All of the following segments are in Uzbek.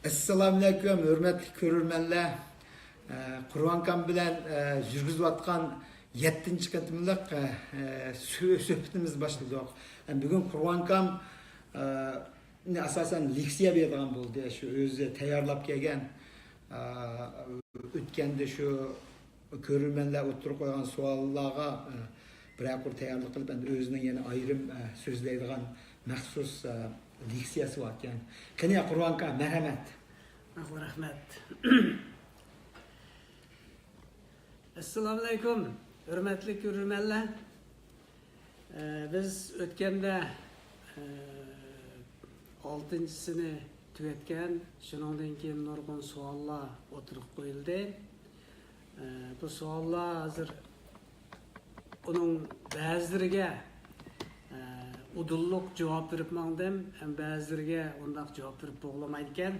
Assalamu alaykum, hürmetli görürmenler. Kurbankan bilen жүрgüzüp atkan 7-ci qatımlıq söhbetimiz başladı. Bugün Kurbankan asasen leksiya berdiğen boldu. Şu özü tayarlap kelgen ötkende şu görürmenler oturup koygan suallarga bir tayarlık kılıp özünün yeni ayrım sözleydiğen məxsus leksiyası var. Qani Kurbankan, merhamet. Allah rahmet. Assalamu alaikum, hürmetli görürmenler. Biz ötkende 6-sini tüketken, şundan keyin nurgun suallar oturup koyuldu. Bu suallar hazır onun bazılarına udulluk cevap verip mağdım, hem bazılarına ondan cevap verip boğlamaydıken,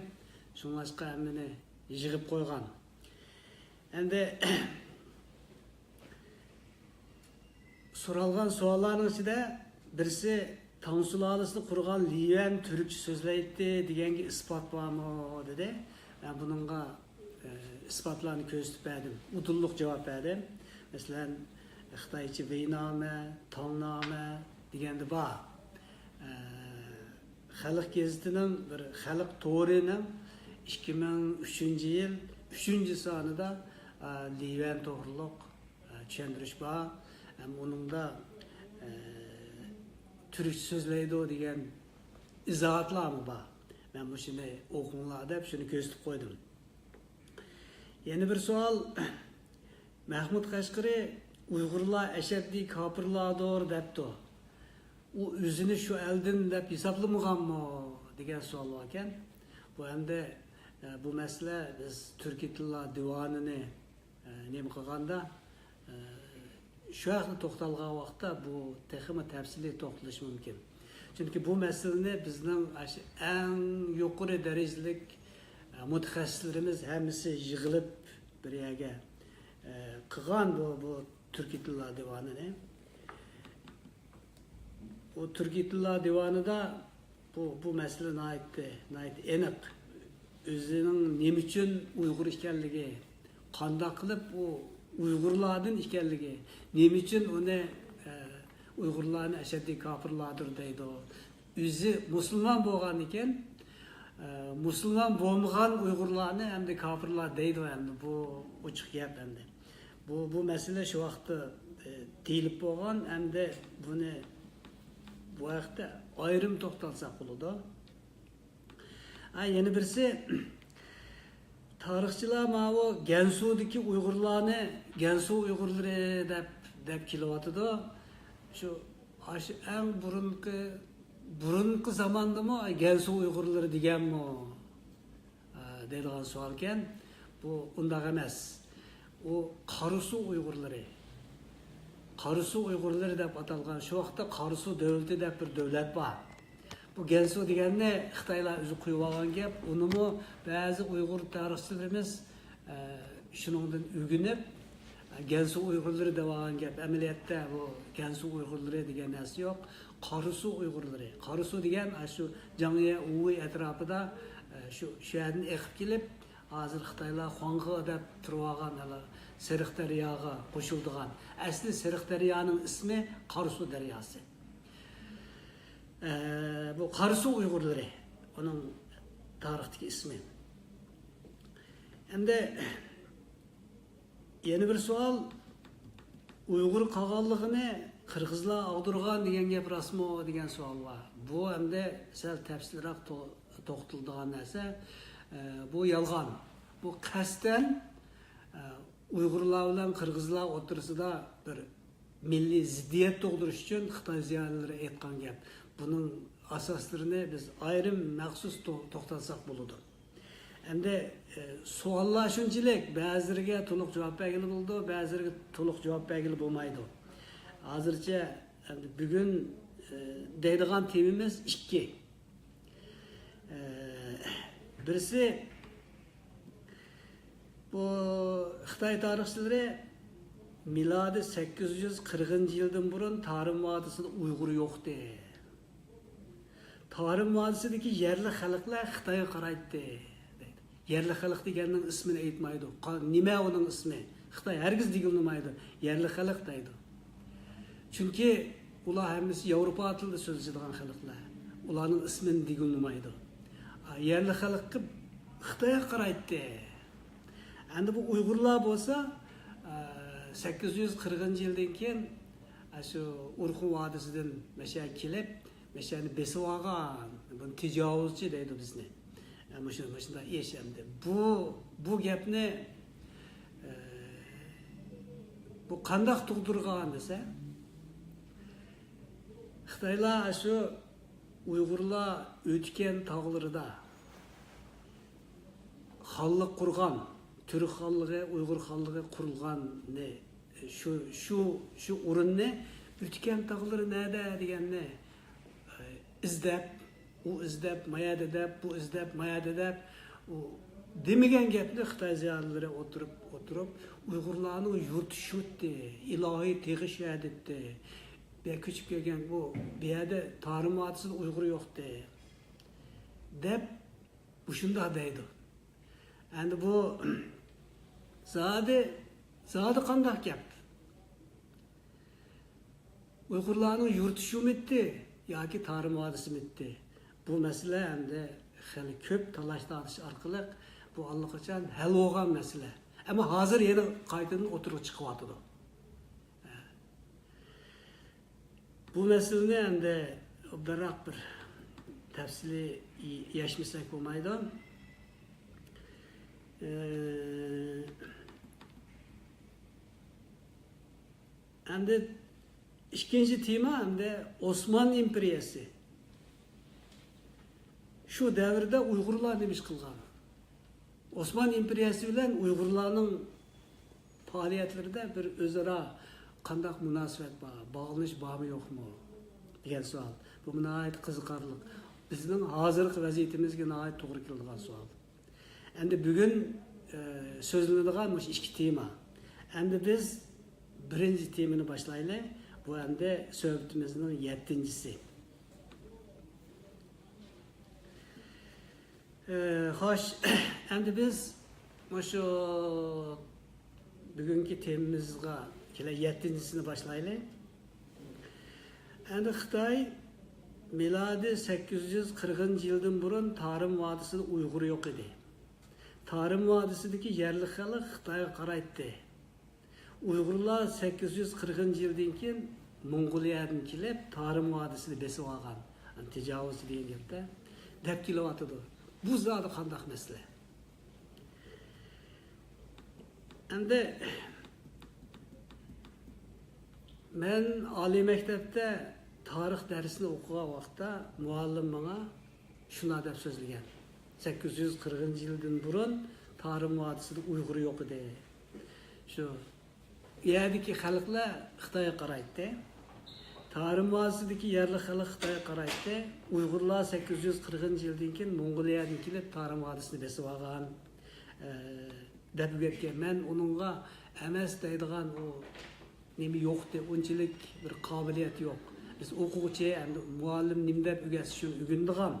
şunlaşqa əmini yığıb qoyğan. Endi soralğan sualların içinde birisi Tan sulalısını kurgan Liven Türkçe sözleydi degenge ispat var mı dedi. Ben bununla ispatlarını közlüp verdim. Udulluk cevap verdim. Mesela Xitayçı Veyname, Tanname degende var. Xalq gazetinin bir Xalq To'ri'nin 2003 yıl 3. sanıda Liven to'g'riliq tushundirish bor. Onun da Türkçe sözleydi o degan izohatlar mı bor. Ben bu şimdi okunlar deb şunu ko'zlab koydum. Yeni bir sual. Mahmud Qashqari Uyg'urlar ashaddiy kofirlardir debdi. U o'zini shu eldan deb hisoblamaganmi degan savol bor ekan. Bu hamda bu mesele biz Türkiye Tilla Divanı'nı nemi qilganda şu haqda to'xtalgan vaqtda bu texmi tafsili to'xtalish mumkin. Çünkü bu meseleni bizning en yuqori darajalik mutaxassislarimiz hammasi yig'ilib bir yerga qilgan bu Türkiye Tilla Divanı'nı. O Türkiye Tilla Divanı'da bu mesele nayt aniq. Özünün nemi üçün Uygur ekanligi, qanday qilib u Uygurlardan ekanligi, nemi üçün onu Uygurlarni ashaddiy kofirlardir deydi. O'zi musulmon bo'lgan ekan, musulmon bo'lmagan Uygurlarni hamda kofirlar deydi endi. Bu ochiq gap endi. Bu masala shu vaqtda deyilib bo'lgan, hamda buni bu vaqtda ayrim to'xtalsak bo'ladi. Yeni birisi tarixçiler mavi Gansu'daki Uygurlarını Gansu Uygurları deb kelyapti. Şu en burunqi zamanda mı Gansu Uygurları deganmi deydigan savol ekan. Bu undaq emas. O Qarasu Uygurları. Qarasu Uygurları deb atalgan şu vaqtda Qarasu davlati deb bir davlat bor. Bu Gansu degende Xitaylar o'zi qo'yib olgan gap. Unimi ba'zi Uyg'ur tarixchilarimiz shuningdan o'rganib Gansu Uyg'urlari deb olgan gap. Amaliyotda bu Gansu Uyg'urlari degan narsa yo'q. Qarasu Uyg'urlari. Qarasu degan shu Jangiya Uy atrofida shu yerdan eqib kelib, hozir Xitaylar Xuanghe deb turib olgan Seriq daryoga qo'shildigan. Asli Seriq daryoning ismi Qarasu daryosi. Bu Qarasu Uygurları, onun tarihteki ismi. Hem de yeni bir sual, Uygur qağanlığını Qırgızlar ağdırgan degen gap rasmı degen sual var. Bu hem de sel tepsilerak toxtulduğan narsa, bu yalgan. Bu kasten Uygurlar bilan Qırgızlar o'tirsida bir milli ziddiyet doğduruş için Xitay ziyolileri aytgan gap. Bunun asaslarını biz ayrım məxsus toxtalsak buludu. Hem de suallar şunçilik, bazılarına to'liq cevap belgili buldu, bazılarına to'liq cevap belgili bulmaydı. Hazırca bugün deydigan temimiz ikki. Birisi bu Xitay tarixçileri miladi 840 yıldan burun Tarım Vadisi'de Uygur yoktu. Tarım Vadisi'deki yerli halklar Xitay'a qaraydı. yerli xalq deganning ismini aytmaydi. Nima uning ismi? Xitoy hargiz deyilmaydi. Yerli xalq deydi. Chunki ular hammasi Yevropa tilida so'zlaydigan xalqlar. Ularning ismini deyilmaydi. Yerli xalqqa Xitoy qaraydi. Endi bu Uyg'urlar bo'lsa 840-yildan keyin shu Urxu vodisidan masha kelib, mashani besib olgan, buni tijovuzchi deydi bizni. Shunda eshamdi. Bu gapni bu qanday tug'dirgan desa, Xitoylar shu Uyg'urlar o'tgan tog'larida xonlik qurgan, Türk xonligi, Uyg'ur xonligi qurilganni shu o'rinni o'tgan tog'lari nada deganni izlab, mayada deb, bu izlab, mayada deb, demagan gapni Xitoy ziyolilari o'tirib, Uyg'urlarning yurti shutdi, ilohiy teg'ish yaditdi. Bu ko'chib kelgan bu yerda ta'limotisiz Uyg'ur yo'qdi deb bu shunday deydi. Endi bu zodi qanday gap? Uyg'urlarning yurti shumitdi yoki ta'limotisi mitdi? Bu masala endi xili ko'p talash tortish orqali bu allaqachon hal bo'lgan masala. Ammo hozir yana qaytadan o'tirib chiqyapti. Bu meseleni endi biroq bir tafsili yashmasak bo'lmaydi. Endi ikkinchi tema endi Osman imperiyasi. Şu davrda Uyg'urlar nima ish qilgan? Osman imperiyasi bilan Uyg'urlarning faoliyatlarida bir o'zaro qanday munosabat bor, bog'lanish bormi yo'qmi degan savol. Bu nihoyat qiziqarli. Bizning hozirgi vaziyatimizga nihoyat to'g'ri keladigan savol. Endi bugun so'zlanadigan bu ikki tema. Endi biz birinchi temani boshlaylik. Bu endi suhbatimizning 7-si. Xo'sh, endi biz shu bugungi temamizga 7-sini boshlaylik. Endi Xitoy milodi 840-yildan burun Tarim vodisida Uyg'ur yo'q edi. Tarim vodisidagi yerli xalq Xitoyga qaraydi. Uyg'urlar 840-yildan keyin Mong'oliyadan kelib Tarim vodisini besib olgan. Tijovuz degan gapda deb kelyapti. Bu zodi qanday masala? Endi men oliy maktabda tarix darsini o'qigan vaqtda muallim menga shuna deb so'zlagan. 840-yildan burun Tarim vodisida Uyg'ur yo'q edi. Shu yerdagi xalqlar Xitoyga qaraydi. Tarim vodisidagi yerli xalq Xitoyga qaraydi. Uyg'urlar 840-yildan keyin Mong'oliyadan kelib Tarim vodisini besib olgan deb gapga men uningga emas deydigan o nima yo'qdi, unchalik bir qobiliyat yo'q. Biz o'quvchi endi muallim nima deb o'rgatsa shuni o'rgandigan.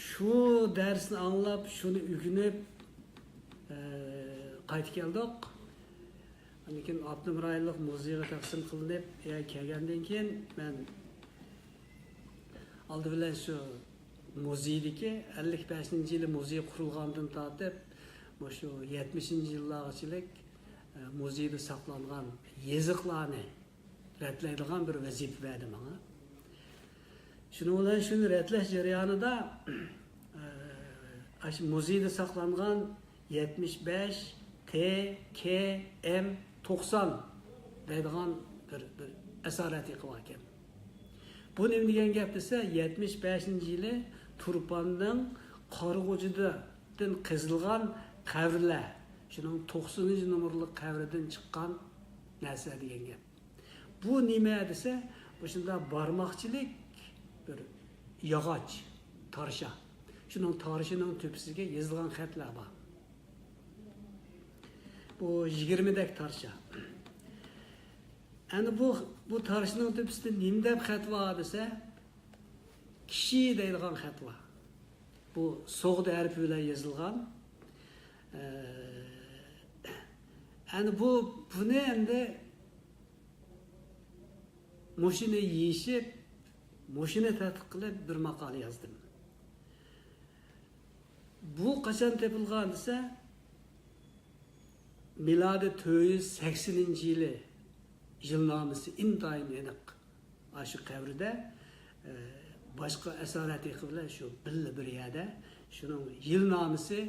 Shu darsni anglab, shuni o'rganib qaytib keldik. Lekin Abdumrayillik muzeyga taqsim qilinib, kelgandan keyin men oldi bilan shu muzeydagi 55-yili muzey qurilgandan tortib, shu 70-yillargacha muzeyda saqlangan yeziqlarni ratlaydigan bir vazifa berdi menga. Shuning bilan shuni ratlash jarayonida muzeyda saqlangan 75 TKM 90 deydigan bir asorati qilgan ekan. Bu nima degan gap desa, 75-yili Turpanning Qorg'ujidan qazilgan qabrlar, shuning 90-nomerli qabridan chiqqan narsa degan gap. Bu nima desa, bu shunda barmoqchilik bir yog'och, tarsha. Shuning tarshining tepasiga yozilgan xatlar bor. Bu 20 dak tarsha. Endi bu tarshining tepasida nima deb xat bor desa, kishi deydigan xat bor. Bu so'g'd harfi bilan yozilgan. Yani bunu endi moshina yeyishib, moshina tadqiq qilib bir maqola yozdim. Bu qachon topilgan desa, milodi 480-yili yilnomasi intayin aniq. Shu qavrida boshqa asorat bilan shu bir yerda shuning yilnomasi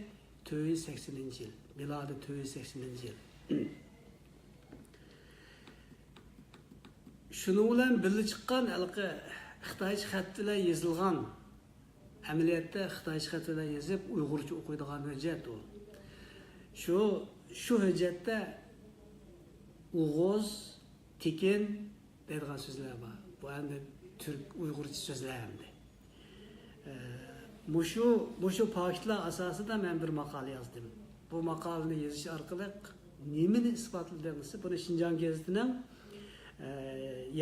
480-yil, milodi 480-yil. Şunu bilan birga chiqqan halqi Xitoycha xat bilan yozilgan, amaliyotda Xitoycha xat bilan yozib Uyg'urcha o'qiydigan hujjat u. Shu hujjatda Uyg'oz, Tekin deydigan so'zlar bor. Bu endi Türk Uyg'urcha so'zlar endi. Mushu faktlar asosida men bir maqola yozdim. Bu maqolani yozish orqali nimani isbotladim desa, buni Xinjiang gazetining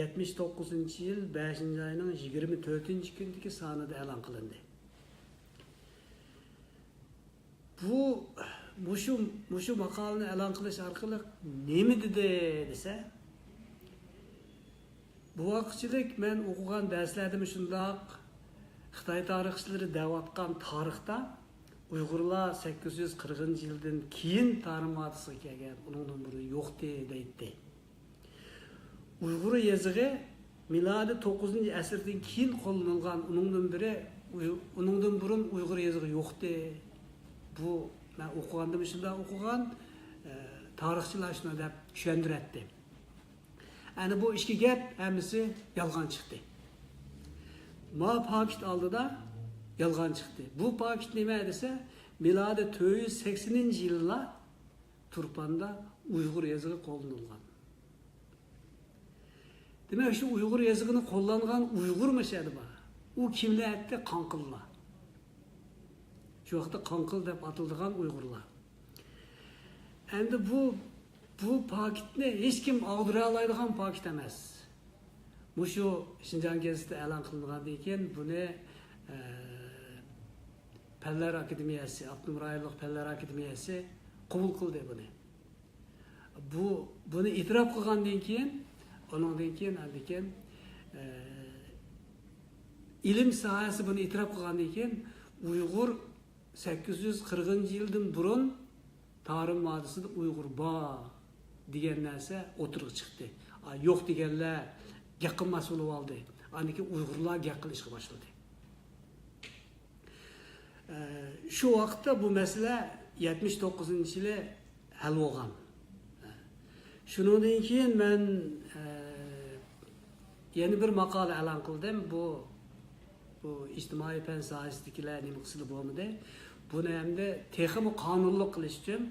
79-yil 5-oyning 24-kundagi sonida e'lon qilindi. Mushu maqolani e'lon qilish orqali nima dedi desa, bu vaqtchilik men o'qigan darslarda shundoq Xitoy tarixchilari deyotgan tarixda Uyg'urlar 840-yildan keyin ta'limotisiga kelgan, uningdan biri yo'q deydi. Uyg'ur yozig'i milodi 9-asrdan keyin qo'llanilgan, uningdan burun Uyg'ur yozig'i yo'qdi. Bu men o'qigandim, shunda o'qigan tarixchilar shuni deb tushuntiradi. Ana bu ikki gap hammasi yolg'on chiqdi. Ma paket oldida yolg'on chiqdi. Bu paket nima desa, milodi 480-yillar Turpanda Uyg'ur yozig'i qo'llanilgan. Demek şu Uygur yazıgını kullanılan Uygurmuş edi bana. O kimlerdi? Kankıllar. Şu vakti kankıl dep atıldığan Uygurlar. Endi bu paketni hiç kim ağdıra alaydigan paket emas. Bu şu Xinjiang gazetida e'lon qilingan ekan, buni Fanlar Akademiyasi, Abdul Rayonlik Fanlar Akademiyasi qabul qildi buni. Buni e'tirof qilgandan keyin ondan keyin ilim sahasi buni e'tirof qilgandan keyin Uyg'ur 840-yildan burun tarix modisida Uyg'ur bor degan narsa o'tirib chiqdi. Yo'q deganlar yaqin mas'ul bo'ldi. Aniki Uyg'urlar gap qilishga boshladi. Shu vaqtda bu masala 79-yili hal bo'lgan. Shundan keyin men yeni bir maqola e'lon qildim. Bu ijtimoiy fan sohasidagilar nima qilsa bo'lmadi. Buni hamda texnik qonunli qilish uchun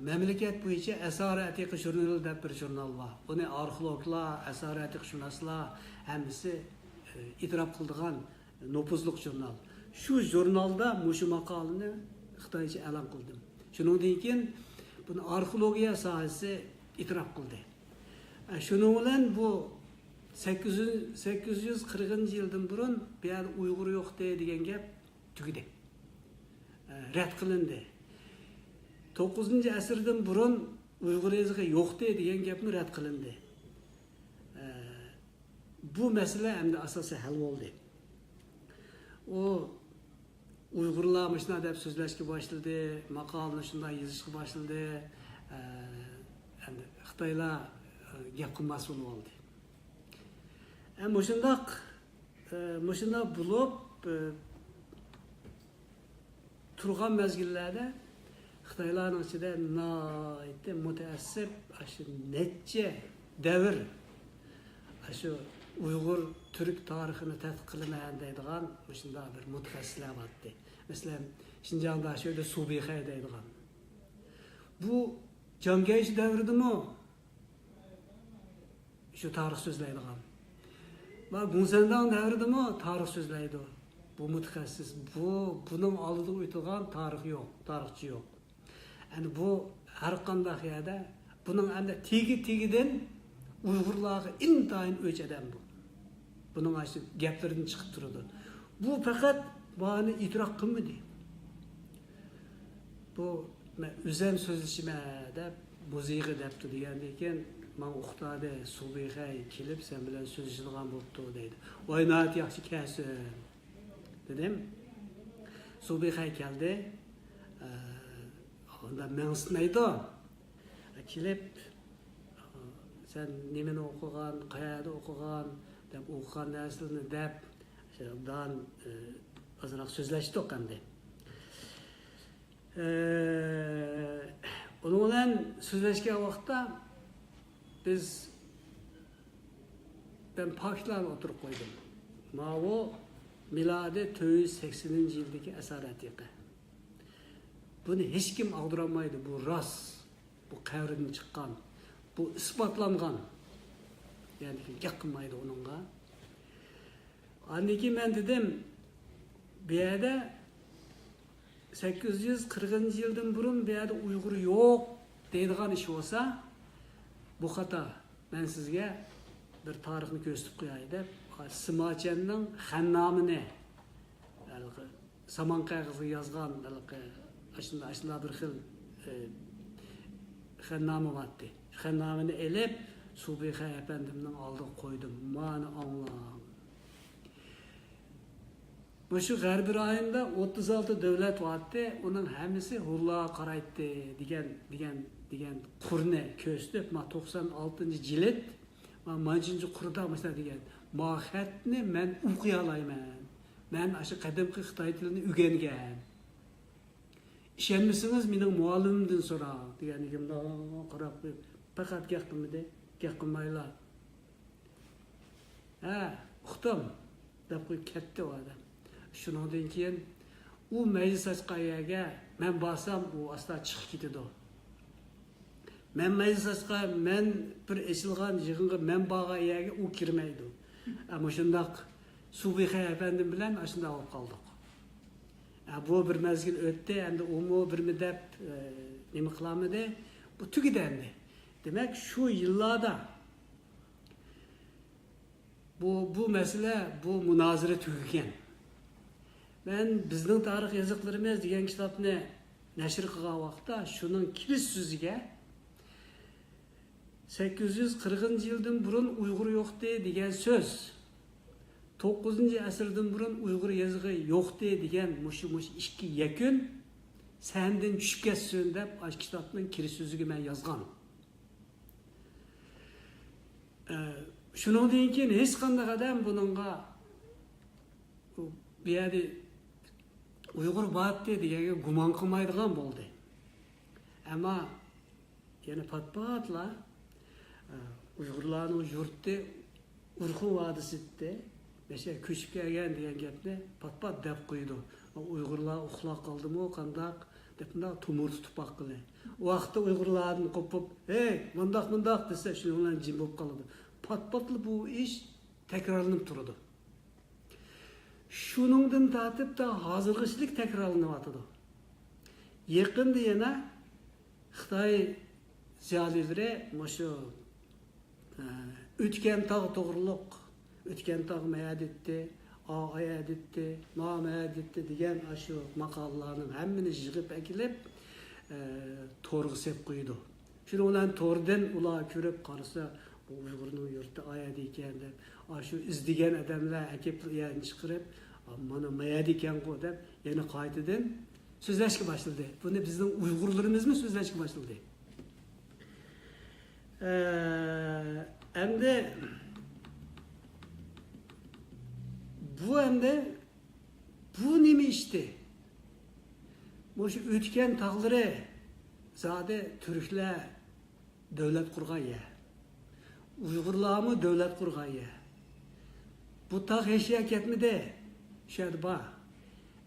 mamlakat bo'yicha Asar-atiq jurnali deb bir jurnal bor. Buni arxeologlar, Asar-atiq shunoslar hammasi e'tirof qildigan nopuzliq jurnal. Shu jurnalda mushu maqolani Xitoycha e'lon qildim. Shundan keyin buni arxeologiya sohasi e'tirof qildi. Shuning bilan bu 840-yildan burun bu yerda Uyg'ur yo'q degan gap tugadi. Rad qilindi. 9-asrdan burun Uyg'ur yozig'i yo'q degan gapni rad qilindi. Bu masala endi asosan hal bo'ldi. O Uyg'urlar shuna deb so'zlashga boshladi, maqolani shunday yozishga boshladi. Endi Xitoylar gapga mas'ul bo'ldi. Mushundoq bo'lib turgan mezgillarda Xitoylarning ichida nihoyatda mutaassib shu necha davr shu Uyg'ur Türk tarixini tadqiq qilaman deydigan shunday bir mutaxassislar bordi. Masalan, Xinjiangda şöyle Subiha deydigan. Bu Jamgaysh davridimi? Şu tarix so'zlaydigan. Va Gumsandang davridimi? Tarix so'zlaydi. Bu mutaxassis. Buning oldida o'tilgan tarix yo'q, tarixchi yo'q. Yani bu har qanday yerda buning endi tegi-tegidan Uyg'urlarga intayin o'ch adam bu. Buning aşı gaplardan chiqib turadi. Bu faqat bani idrok qilmadi. bu üzem sözleşme de muziği depti degenden keyin men uqtadi Subihay kelib sen bilan so'zlashadigan bo'pti deydi. Oynat yaxshi kelsin dedim. Subihay keldi. Onda men sinaydi. Kelib sen nimeni o'qigan, qayerda o'qigan deb o'qigan narsani deb dan azroq so'zlashdik endi. Onun bilan so'zlashgan vaqtda ben Pakistan'a oturup koydum. Mavo miladi 480 yıldaki esaret yıkı. Bunu hiç kim ağdıramaydı. Bu ras, bu kavrinin çıkan, bu ispatlangan. Yani yakınmaydı onunla. Anneki ben dedim, bir yerde 840 yıldan burun bir yerde Uygur yok deydiğin iş olsa, bu hata. Ben sizge bir tarixini gösterip koyayım deb Simachenning Xannamini saman qog'oziga yozgan ashula bir xil Xannami vardı. Xannamini elib Subihay efendimning oldiga qo'ydim. Mani anglang. Şu G'arbiy rayonda 36 devlet vardı. Onun hemisi Hulla qaraydi degan qurni ko'stib, 96 jild manjinchi qurda mesela degan mohiyatni men o'qiy olmayman. Men aşı qadimgi Xitoy tilini o'rgangan. Ishonmasangiz mening muallimimdan so'rang deganligimda qarab qo'yib, faqat gapimda gap qilmaylar. Ha, uqdim deb qo'yib ketdi u odam. Shundan keyin u majlis ochqayaga men borsam u asla chiqib ketadi. Men majlis ochqa, men bir eshilgan yig'inga men borgayaga u kirmaydi. Ama shundaq Subihay efendim bilan ashunda olib qoldik. Bu bir mezgil o'tdi, endi u bir muddat nima qilamidi? Bu tugidi endi. Demak, shu yillarda bu mesele, bu munozara tugagan. Ben bizning tarix yoziqlarimiz degan kitobni nashr qilgan vaqtda shuning kirish so'ziga 840 yıldan burun Uygur yoktu degan söz. 9. asırdan burun Uygur yazığı yoktu degan mush ikki yakun senden tushib ketsin deb kitobning kirish so'ziga men yozgan. Shundan keyin hech qanday odam buningga bu yerda Uygur batdi deganga gumon qilmaydigan bo'ldi. Ama yana patpatla Uygurlarning yurti Urxun vadisida mesela ko'chib kelgan degan gapni patpat deb qo'ydi. Uygurlar uxlab qoldimi, qandaq deb tumur tutib baqqili. O vaqtda Uygurlarni qopib, "Hey, mundaq desa shu bilan jim bo'lib qoladi." Patpatlı bu ish takrorlanib turadi. Shuningdan tatib da hozirgichilik takrorlanyapti. Yaqinda yana Xitoy ziyolilari mushu o'tgan tog' to'g'riliq, o'tgan tog' mayadetdi, ayadetdi, nomayadetdi degan shu maqolalarning hammani yig'ib akilib to'rga sep qo'ydi. Shuni bilan to'rdan ular ko'rib qarasa, bu Uyg'urning yurti ayad ekan deb, shu izdigan odamlar akib yani chiqarib, mana mayad ekan-ku deb yana qaytadan so'zlashga boshladi. Buni bizning Uyg'urlarimizmi so'zlashga boshladi? Endi bu nima ishdi? O'sha o'tgan taqdiri zodi turklar davlat qurgan ya. Uyg'urlarmi davlat qurgan ya. Bu taq heshiya ketmidi? Şerdi bor.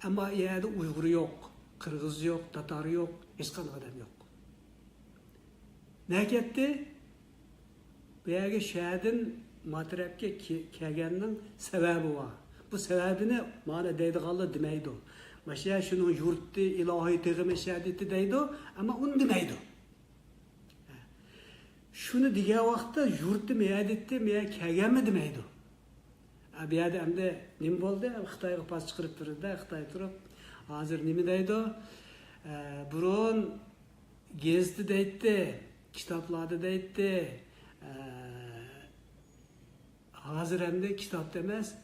Ammo yerda Uyg'ur yo'q, Qirg'iz yo'q, Tatar yo'q, hech qanday odam yo'q. Ne ketdi? Bu yerga shahardan matrafga kelganning sababi bor. Bu sababini mana deydiganlar demaydi. Mana shuni yurtni ilohiy tig'imi shaditi deydi, ammo uni demaydi. Shuni degan vaqtda yurtni meyadetdi, meya kelganmi demaydi. Bu yerda endi nima bo'ldi? Xitoyga pas chiqarib turdi, Xitoy turib, hozir nima deydi? Burun gezdi deydi, kitaplarda deydi. Hazır hem de kitap demez.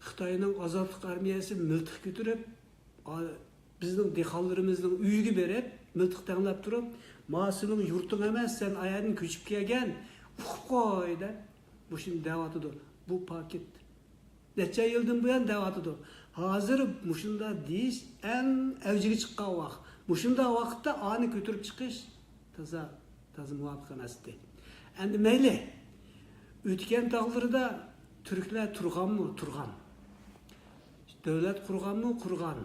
Xitayning azadlık armiyasi miltiq götürüp, bizning dehqonlarimizning uyiga berib, miltiq tanlab turib, "Ma sening yurting emas, sen ayardan ko'chib kelgan, uqib qo'y" deb bu şimdi da'vatidir. Bu paket necha yildan buyon da'vatidir. Hozir mushunda deyish eng avjiga chiqqan vaqt. Mushunda vaqtda ani ko'tarib chiqish toza muvofiq emas edi. Endi mayli. O'tgan taqdirda turklar turganmi? Turgan. Davlat qurganmi? Qurgan.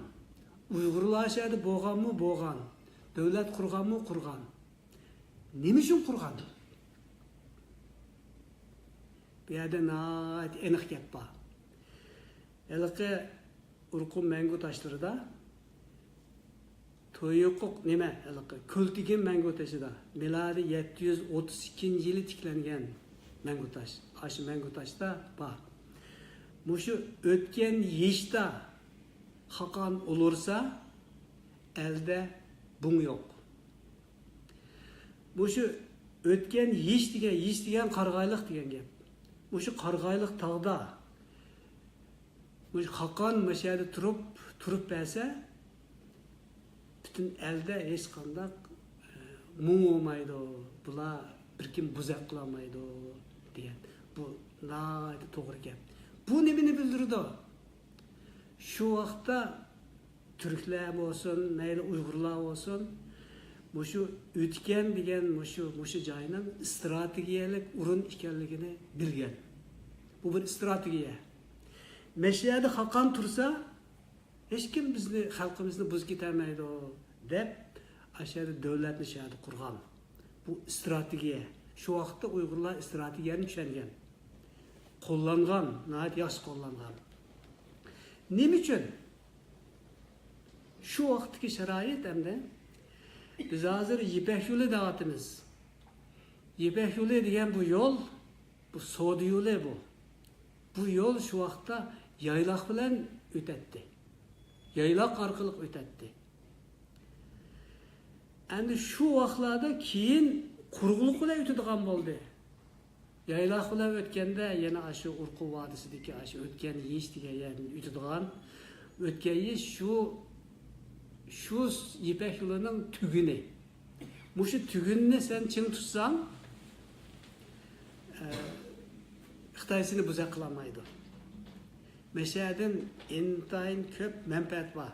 Uyg'urlar shahri bo'lganmi? Bo'lgan. Davlat qurganmi? Qurgan. Nima uchun qurgan? Bu yerda aniq gap bor. Elqi Urqum mangu tashlarida To'yuquq nima? Elqi Kultigan mangu tashida milodi 732-yili tiklangan mangu tash. Aşı mangu tashda bor. Mushu o'tgan yishda Xaqon olursa elde bun yo'q. Mushu o'tgan yish degan qarg'ayliq degan gap. Mushu qarg'ayliq tog'da mushu Xaqon mashada turib bersa butun elde hech qanday mum olmaydi. Bular bir kim buzaq qilolmaydi degan. Bu naydi to'g'ri gap. Bu nimani bildirdi? Şu vaqtda Türkler olsun, mayli Uyg'urlar olsun, mushu o'tgan degan mushu joyning strategiyalik o'rin ekanligini bilgan. Bu bir strategiya. Mashiyada Xaqon tursa, hech kim bizni xalqimizni buz ketarmaydi deb ashada davlatni shahar qurgan. Bu strategiya. Şu vaqtda Uyg'urlar strategiyani tushungan. Qo'llangan, nəhayət yaxşı qo'llangan. Nima uchun? Şu vaqtdagi sharoit hamda biz hozir Ipak yo'li deyapmiz. Ipak yo'li degan bu yo'l, bu savdo yo'li bu. Bu yo'l shu vaqtda yayloq bilan o'tadi. Yayloq orqali o'tadi. Endi shu vaqtlarda keyin qurg'uliq bilan o'tadigan bo'ldi. Yayloq bilan o'tganda yana shu Urqu vodisidagi shu o'tgan yish degan yerni o'tadigan o'tgan yish shu Ipak yo'lining tuguni. Mushu tugunni sen ching tutsang, Xitoy seni buzaq qilolmaydi. Meshadan intayin ko'p manfaat bor.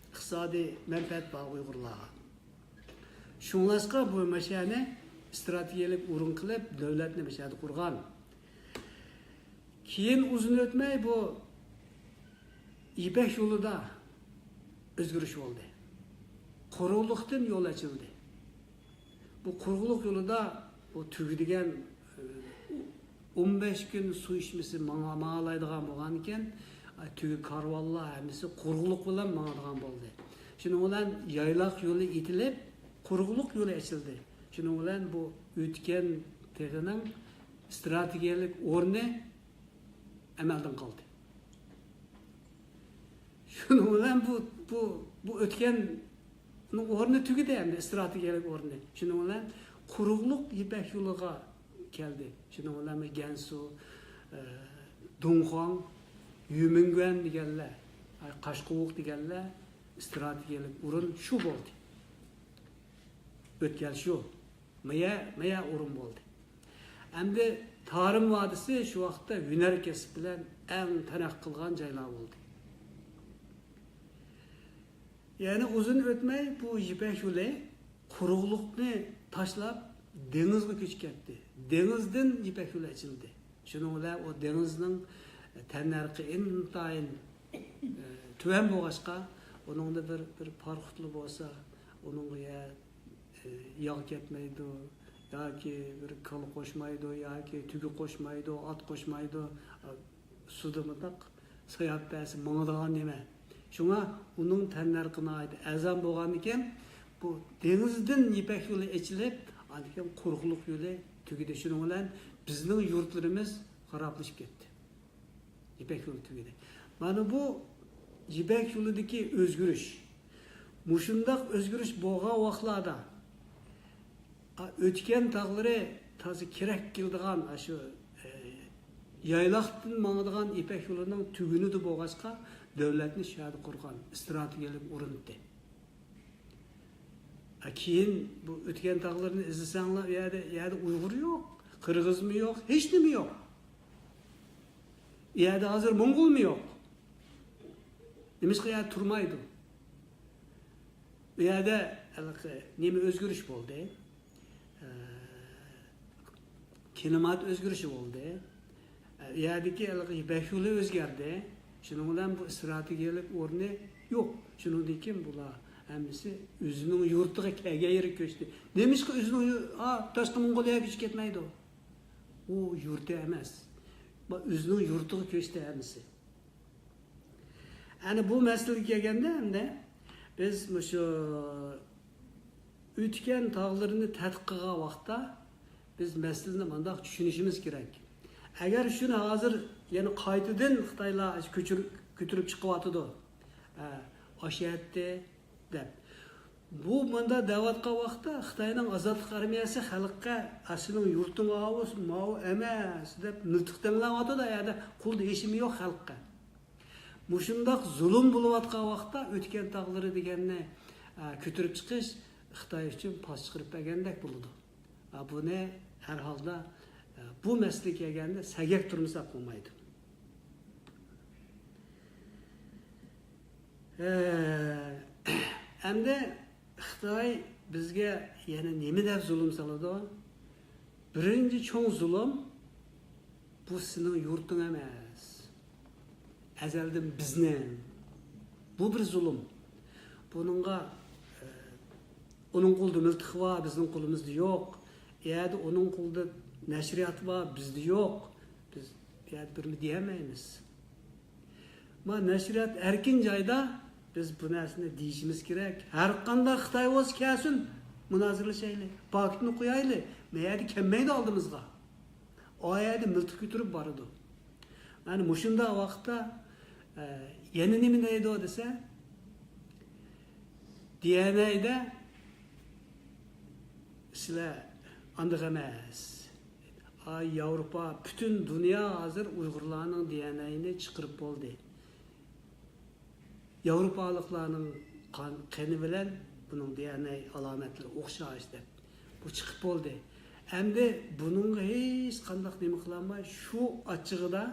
Iqtisodiy manfaat bor Uyg'urlarga. Shunlashqa bu mashani strategiyalik o'rin qilib davlatni mashada qurgan. Keyin uzun o'tmay bu Ipak yo'lida o'zgarish bo'ldi. Quruqlikdan yo'l ochildi. Bu quruqlik yo'lida bu tugadigan 15 kun su içmesi mağalaydigan bo'lgan ekan, tugi karvonlar hammasi quruqlik bilan mağadigan bo'ldi. Shuning bilan yayloq yo'li etilib, quruqlik yo'li ochildi. Shuning bilan bu o'tgan teg'ining strategiyalik o'rni amaldan qoldi. Shuning bilan bu o'tgan o'rni tugadi hamda strategiyalik o'rni. Shuning bilan quruqlik Ipak yo'liga keldi. Shuning bilan Gansu, Dunxon, Yumingwan deganlar, Qashquvoq deganlar strategiyalik o'rin shu bo'ldi. O'tgan shu. Maya o'rin bo'ldi. Endi Tarim vodisi shu vaqtda hunar kasb bilan eng taraq qilgan joylar bo'ldi. Yani uzun o'tmay bu Ipak yo'li quruqlikni tashlab dengizga ko'chib ketdi. Dengizdan Ipak yo'li ochildi. Shuning bilan o dengizning tanarqi intayin tuvan bo'lg'achqa, uningda bir farqli bo'lsa, uningga yog' ketmaydi, yoki bir kol qo'shmaydi, yoki tugi qo'shmaydi, ot qo'shmaydi, suvda mutaq sayapasi mang'adigan nima. Shunga uning tanarqina azam bo'lgan ekan, bu dengizdan Ipak yo'li ochilib, aniq quruqlik yo'li tugidi. Shuning bilan bizning yurtlarimiz xaroblashib ketdi. Ipak yo'li tugidi. Mana bu Ipak yo'lidagi o'zgarish. Muşundaq özgürüş boğa vaqtlarda o'tgan taqlari tazi kerak keldigan shu yaylaqdan mangadigan ipak yo'lining tugunida bo'lg'achqa davlatni shahar qurgan strategiyalik o'rinda. Keyin bu o'tgan taqlarni izlasanglar, u yerda Uyg'ur yo'q, Qirg'izmi yo'q, hech nima yo'q. U yerda hozir Mong'olmi yo'q. Nimishqa yer turmaydi. Bu yerda nima o'zgarish bo'ldi? Klimat o'zgarishi bo'ldi. U yerdagi ipak yo'li o'zgardi. Shuning bilan bu strategiyalik o'rni yo'q. Shuningdan keyin bular hammasi o'zining yurtiga kelgayri ko'chdi. Nimishqa o'zining tashqi Mong'oliyaga ko'chib ketmaydi? U yurti emas. O'zining yurtiga ko'chdi hammasi. Ana bu masalaga kelganda hamda biz shu o'tgan tog'larni tadqiq qilgan vaqtda biz masalani bunday tushunishimiz kerak. Agar shuni hozir yana qaytadan Xitoylar ko'chirib chiqyapti. Oshayapti deb. Bu bunda da'vat qilgan vaqtda Xitoyning ozodlik armiyasi xalqqa aslining yurtini ma'u emas deb nutq tinglayapti da, yerda qulda heshimi yo'q xalqqa. Mushundaq zulm bo'layotgan vaqtda o'tgan tog'lari deganni ko'tarib chiqish Xitoy uchun pas chiqarib bergandek bo'ladi. Buni har holda bu masalaga kelganda sagak turmasa bo'lmaydi. Endi Xitoy bizga yana nima deb zulm soladi? Birinchi cho'ng zulm bu sening yurting emas. Azaldan bizni. Bu bir zulm. Bununla onun qo'lida miltiq var, bizning qo'limizda yo'q. Yani onun qo'lida nashriyat var, bizda yo'q. Biz yani birni deyamaymiz. Ma nashriyat erkin joyda biz bu narsani deyishimiz kerak. Har qanday Xitoy bo'lsa kelsin, munozirlashaylik, paktni qo'yaylik. Mayli kelmaydi oldimizga. O yerda miltiq ko'tarib boradi. Yani mushunda vaqtda yana nima deydi desa, DNA'da sizlar andiq emas. Yevropa, bütün dünya hazır Uyg'urlarning DNA'ni chiqarib bo'ldi. Yevropaliklarning qani bilan buning DNA alomatlari o'xshash deb bu chiqib bo'ldi. Endi buning hech qanday nima qilmay shu ochig'ida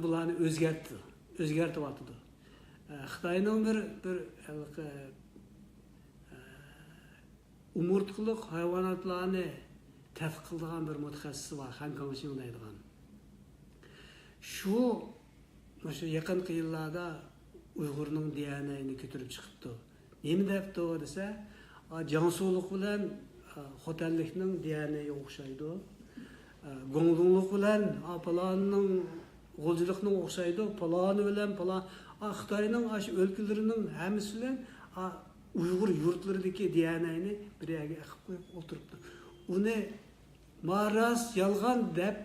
bularni o'zgartiryapti. Xitoyning bir umurtqilik hayvonotlarni tadqiq qilgan bir mutaxassis var, Han Kangshing deydigan. Shu yaqin yillarda Uyg'urning DNA'ni ko'tarib chiqibdi. Nima debdi desa, Jiangsulik bilan Xotanlikning DNA'ga o'xshaydi. Gongdunglik bilan Palonning G'o'jilikning o'xshaydi. Paloni bilan Palon Xitoyning ash o'lkalarining hammasi bilan Uyg'ur yurtlaridagi DNA'ni bir yerga qilib qo'yib o'tiribdi. Uni maras yolg'on deb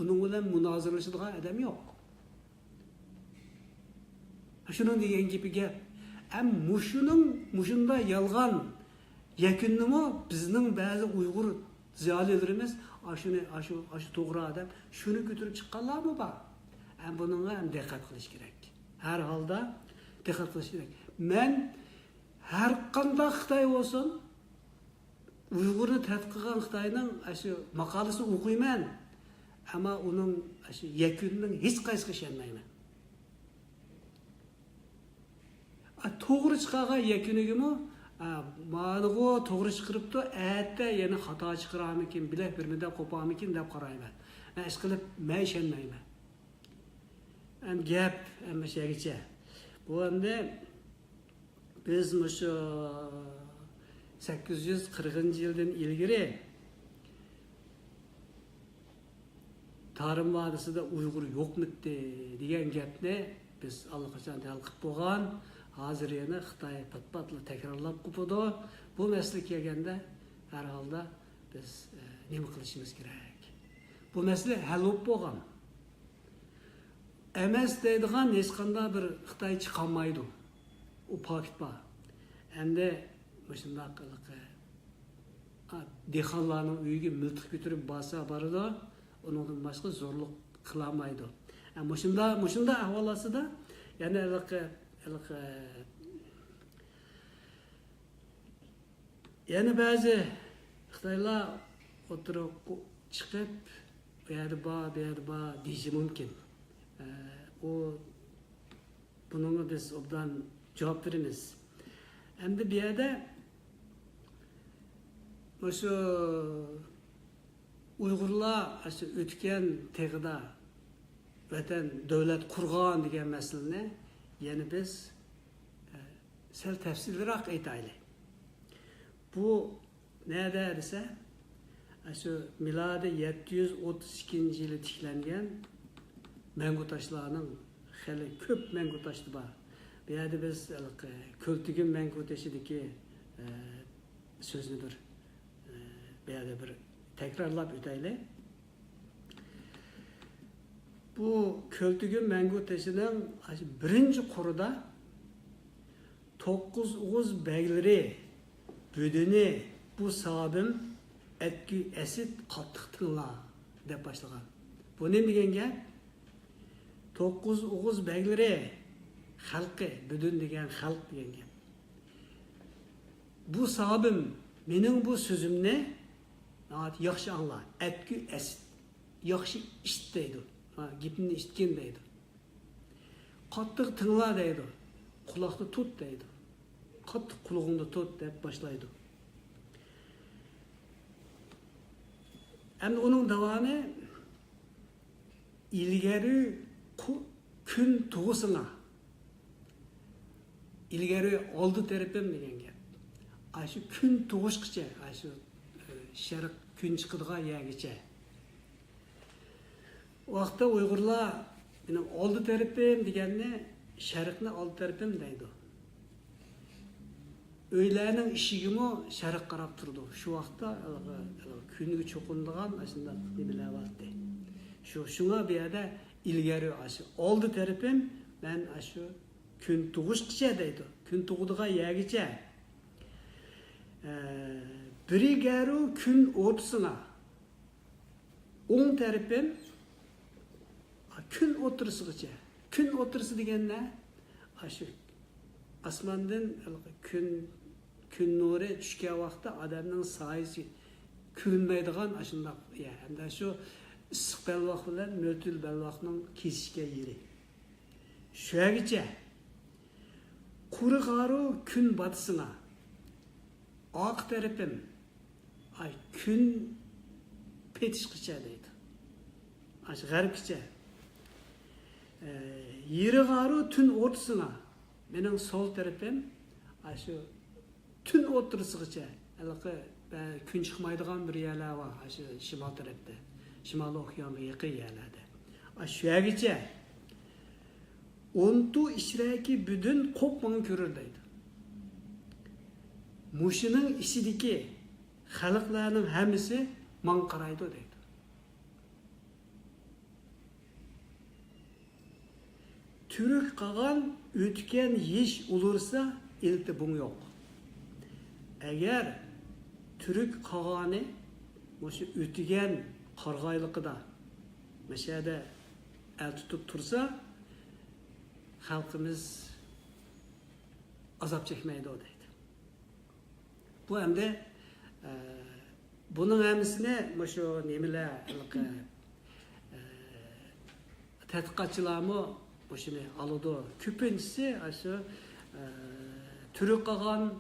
uning bilan munoziralashadigan odam yo'q. Shuning degan gapiga mushunda yolg'on yakunimi bizning ba'zi Uyg'ur ziyolilarimiz shu to'g'ri odam shuni ko'tarib chiqqanlarmi bor? Bunga ham diqqat qilish kerak. Har holda diqqat qilish kerak. Men her qanday Xitoy olsun, Uyg'urni tadqiq qilgan Xitoyning shu maqolasini o'qiyman, ammo uning shu yakunining hech qaysiga ishonmayman. To'g'ri chiqargan yakunigimi, ma'lumotga to'g'ri chiqiribdi, aytda yana xato chiqaramikin, bilak birmida qo'pamikin deb qarayman. Men ish qilib men ishonmayman. Gap hamma shaygacha. Bu endi biz şu 840 yıldan ilgiri Tarım Vadisi'de Uygur yok mu degan gapni biz allaqachon talqib bo'lgan. Hozir yana Xitoy patpatla takrorlab qo'ydi. Bu masala kelganda har holda biz nima qilishimiz kerak? Bu masala hal bo'lib bo'lgan. emas deydigan hech qanday bir Xitoy chiqolmaydi. U paket bor. Endi shunday qilib dehqonlarning uyiga miltiq ko'tarib basa boradi, undan boshqa zo'rlik qilolmaydi. Shunda ahvolasida yana yana ba'zi Xitoylar o'tirib chiqib bu yerda bor deyishi mumkin. Bununla biz obdan cevap verimiz. Endi bu yerda şu Uyg'urlar o'tgan teg'ida vatan davlat qurgan degan masalani yana biz sal tafsilroq aytaylik. Bu nerede desa, şu miladi 732 yılı tiklengen Mangu taşlarının hali köp mangu taşlı var. Bu yerde biz Költügün mangu taşıdaki sözünü bir yerde bir tekrarlap öteyle. Bu Költügün mangu taşının birinci koruda 9 Oğuz beyleri büdünü bu sahabim etki esit kattıktınla de başlagan. Bu ne degen gap? 9 Oğuz beyleri halkı, büdün degen halk degen gap. Bu sahabim mening bu sözümne yaxşı anla. Etki esit. Yaxşı işt deydi. Gipini iştken deydi. Kattık tınla deydi. Kulakta tut deydi. Kattık kulağında tut deyip başlaydı. Hem onun devamı ilgari gün tuğusuna ilgari oldu teripim degen gap. Aşı gün tuğuşqıça, aşı şarq gün çıkıdığına yegiçe. O vaqtda Uyg'urlar benim oldu teripim deganni şarqni oldu teripim deydi. Öylerinin işigimi şarq qarab turdi. Şu vaqtda kunga cho'qindigan aslında nimalar vardı. Şuna bir yerde ilgari aşı oldu teripim ben aşı gün tug'ishqicha deydi. Gün tug'diga yegicha. Biri garu gün o'rtasına 10 teripim gün o'tirisigacha. Gün o'tirisi degan ne? Aşı asmandan gün nuri tushgan vaqtda odamning soyasi ko'rinmaydigan ashundoq endi shu issiq balvoq bilan mo'til balvoqning kesishgan yeri. Shugacha quriqaru kun batısına oq tarafim kun petishqicha deydi. Ash g'arbgacha yeri g'aru tun o'rtasına mening sol tarafim aşı tün o'tirisigacha kun chiqmaydigan bir yerlar bor aşı shimol tarafda. Shimol okeanga yaqin yerlarda. Shu yergacha 10 ishraki budun qo'pmon ko'rir deydi. Mushining ichidagi xalqlarning hammasi man qaraydi deydi. Türk qolgan o'tgan yish olursa iltibum yok. Eğer Türk qolgani o'sha o'tgan qarg'ayliqida mashada el tutib tursa xalqimiz azap çekmeydi o deydi. Bu hem de bunun hemsine şu nemiler tədqiqatçılarımı bu şimdi alıdı. Köpüncüsü aşı Türk qolgan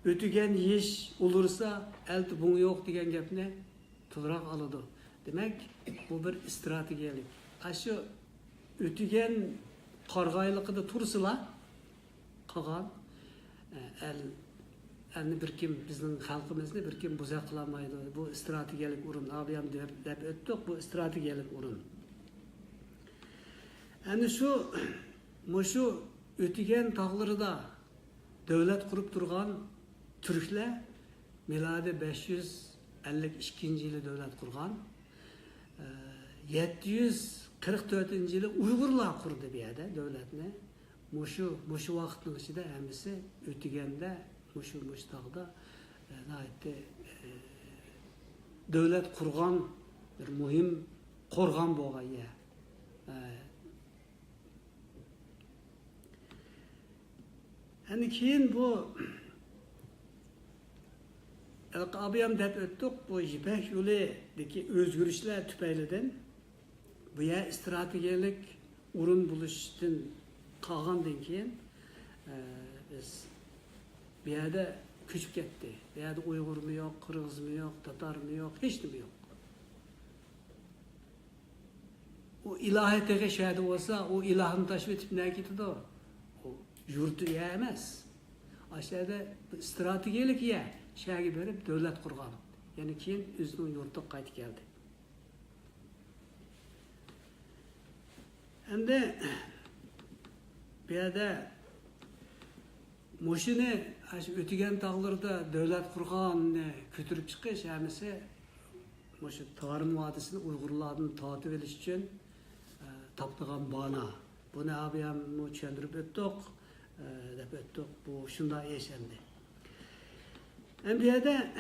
ötügen yiş olursa elti bunu yok degen gapni tuzrak alıdı. Demek bu bir stratejilik. Aşı ötügen qarg'ayliqida tursila qolgan elni bir kim bizning xalqimizni bir kim buza qilolmaydi. Bu strategiyalik o'rin. Abiyam deb o'tdik, bu strategiyalik o'rin. Endi shu o'tgan tog'larida davlat qurib turgan turklar miladi 552 yili davlat qurgan. 44 yılı Uygurlar kurdu bir yerde devletini. Muşu vakitinin içinde emisi Ötügen'de, Muş dağda devlet kurgan bir mühim korgan boğay ya. Yani keyin bu abiyam dep öttük bu İpek yoludaki özgürlükler tüpeyliden bu ya stratejik urun buluştan kalgandan keyin biz bir yerde küçük gitti. Bir yerde Uygur mu yok, Kırgız mı yok, Tatar mı yok, hiç mi yok. O ilahiyete şahidi olsa o ilahını taşıp etip ne gitti o? O yurtu yemez. Aşağıda stratejik ya şahidi verip devlet kurgan. Yani keyin özünün yurtu qaytı geldi. Hem de bir yerde Muşini Ötügen dağlarda devlet kurganını götürüp çıkış hemisi Muşu Tarım Vadisi'ni Uygurlardan tatip ediş için taptıgan bana. Bunu abiyam çöndürüp öttük, dep öttük. Bu şunda yaşandı. Hem bir yerde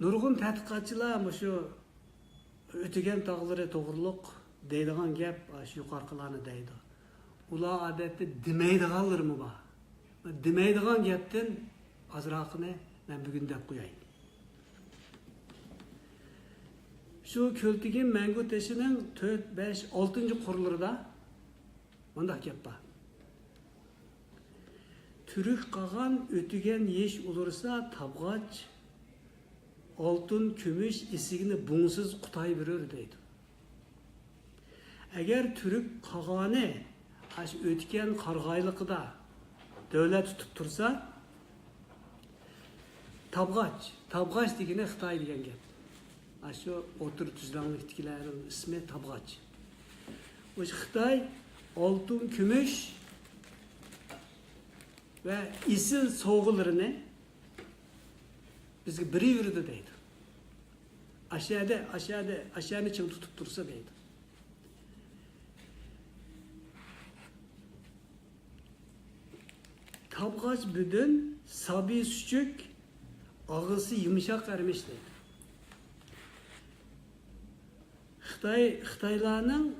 nurgun tədqiqatçılar şu Ötügen dağları doğruluk deydigan gap şu yukarılarını deydi. Ular adette demeydiganlar mı var? Demeydigan gapten azraqını ben bugün dep koyayım. Şu Kültügen Mangu Teşi'nin 4, 5, 6. kurulurda bunday gap var. Türük qagan Ötügen yeş olursa tabgaç altın, kümüş isigini bunsuz qutay verir deydi. Eğer Türük qağanı Ötügen qarğaylıqda devlet tutup tursa tabgaç degeni Xitay degen gap. Şu otur tüzlanlıktakilerin ismi tabgaç. O Xitay altın, kümüş ve isil soğularını bizge biri yürüdü deydi. Aşağıda için tutup dursa deydi. Tabgaç büdün, sabi süçük, ağısı yumuşak vermiş deydi. Xitaylarının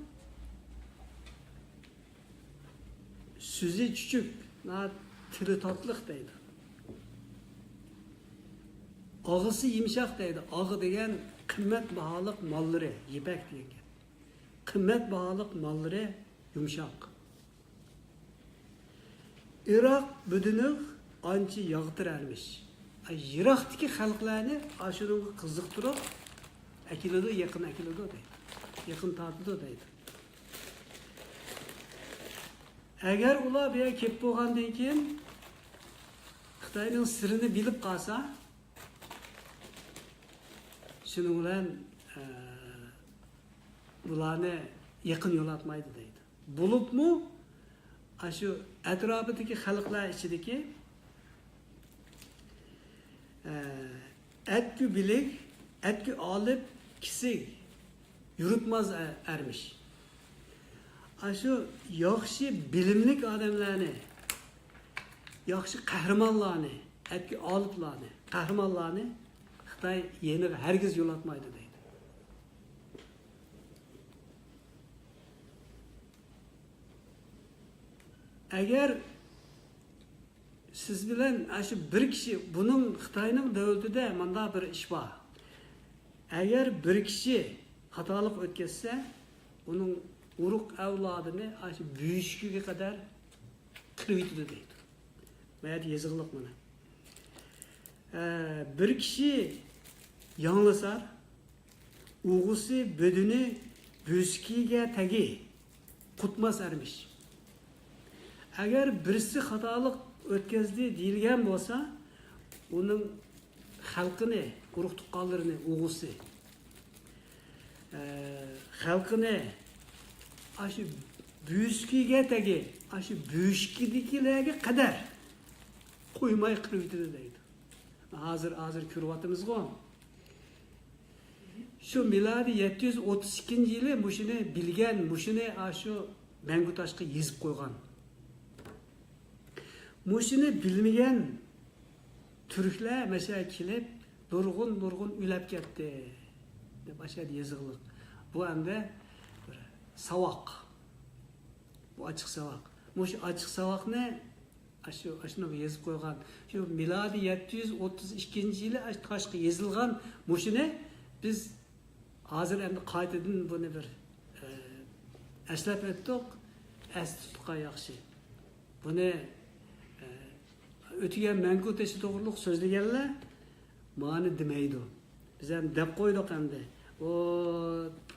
süzü küçük, tiri tatlıq deydi. Ağısı yumuşak deydi. Ağı degen kıymet bahalık malları, yipek degen. Kıymet bahalık malları yumuşak. Irak büdünü ançı yağıtır ermiş. Irak'taki halklarını aşırı kızıktırıp ekilidi, yakın ekilidi deydi. Yakın tatlıdı deydi. Eğer ular bir yer kep boğandan keyin Xitayning sırrını bilip kalsa şunun bilan bularni yakın yol atmaydı deydi. Bulup mu şu etrafındaki halklar içindeki etki bilik, etki alıp kişi yürütmez ermiş. Şu yaxşı bilimlik adamlarını, yaxşı kahramanlarını, etki alıplarını, kahramanlarını Xitay yeni herkes yol atmaydı deydi. Eğer siz bilen şu bir kişi bunun Xitayning devletinde manda bir iş var. Eğer bir kişi hatalık ötketse onun uruk evladını büyüşküge kadar kırvitidi deydi. Veya yazıqlıq mana. Bir kişi yanılsar, uğusu bödünü büyüşküge tegi kutmaz ermiş. Eğer birisi hatalık ötkazdi deyilgen olsa, onun halkını, uruk tuqqanlarını, uğusu, halkını aşı büyüşküge tegi, aşı büyüşküdekilerge kadar koymay kırıvitidi deydi. Hazır kürvatımız var. Şu miladi 732 yılı muşunu bilgen, muşunu şu Мәңгі Taşqa yezib qo'ygan. Muşunu bilmeyen Türkler mesela kelib nurgun ülep ketdi deb aşağı yazıqlıq. Bu hem de savaq. Bu açıq savaq. Muş açıq savaq ne? Aşını yazıb qoygan. Şu miladi 732 yılı Taşqa yazılgan muşunu biz hazır endi qaytadan bunu bir əslab etdik, tutqa yaxşı. Bunu ötügen Мәңгі Taşı doğruluq sözlegenler mani demeydi. Biz hem dep koyduk hem de. O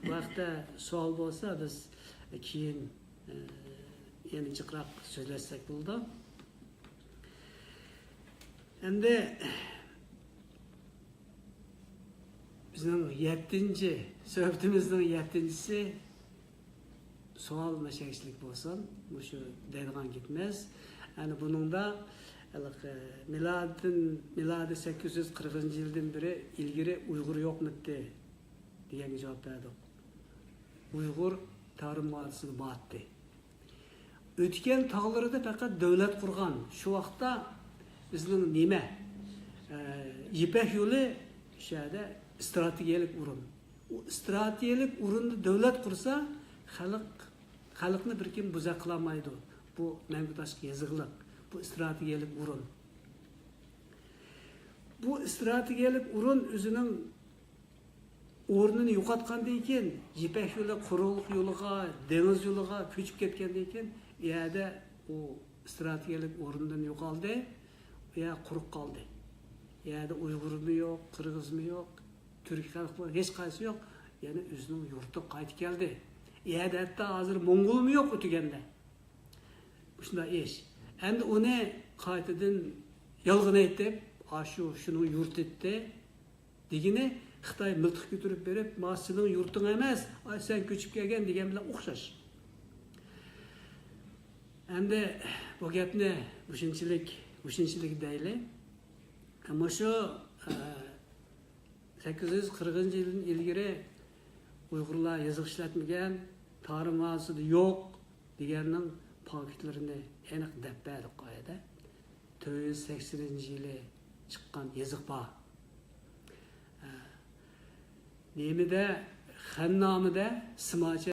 vaqtda sual bolsa biz keyin yani jiqraq sözlessek bo'ldi. Endi bizning 7-ci söhbətimizin 7-cisi sual meşekçilik bolsun. Bu şu deydigan gitmez. Yani bunun da miladi 840 yıldan beri ilgiri Uygur yok mu diye cevap verdik. Uygur tarım vadisini battı. Ötken tağları da fakat devlet kurgan. Şu vakta bizning nime? İpek yolu şeyde stratejik urun. O stratejik urunda devlet kursa xalqni bir kim buza qılamaydı. Bu Мәңгі Taşqa yazıqlıq. Bu stratejik urun. Bu stratejik urun özünün o'rnini yo'qotgandan keyin Ipak yo'li, Quruqlik yo'liga, dengiz yo'liga ko'chib ketgandan keyin u yerda u stratejik o'rnidan yo'qoldi, u yer quruq qoldi. U yerda Uyg'urmi yo'q, Qirg'izmi yo'q, Turk xalqlari hech qaysi yo'q, ya'ni o'zining yurtiga qaytib keldi. U yerda hatto hozir Mo'ngolmi yo'q o'tganda. Shunday ish. Endi uni qaytadan yolg'on aytib, shuni yurt etdi degini Xitoy miltiq ko'tarib berib, "Sening yurting emas, sen ko'chib kelgan" degan bilan o'xshash. Endi bu gapni o'shinchilik deyli. Ammo shu 840-yildan ilgari Uyg'urlar yoziq ishlatmagan, tarix mavzusida yo'q deganning faktlarini aniq deb berdik qo'yadi. 480-yili chiqqan yoziq bor. Nemida, Xannamida, Simocha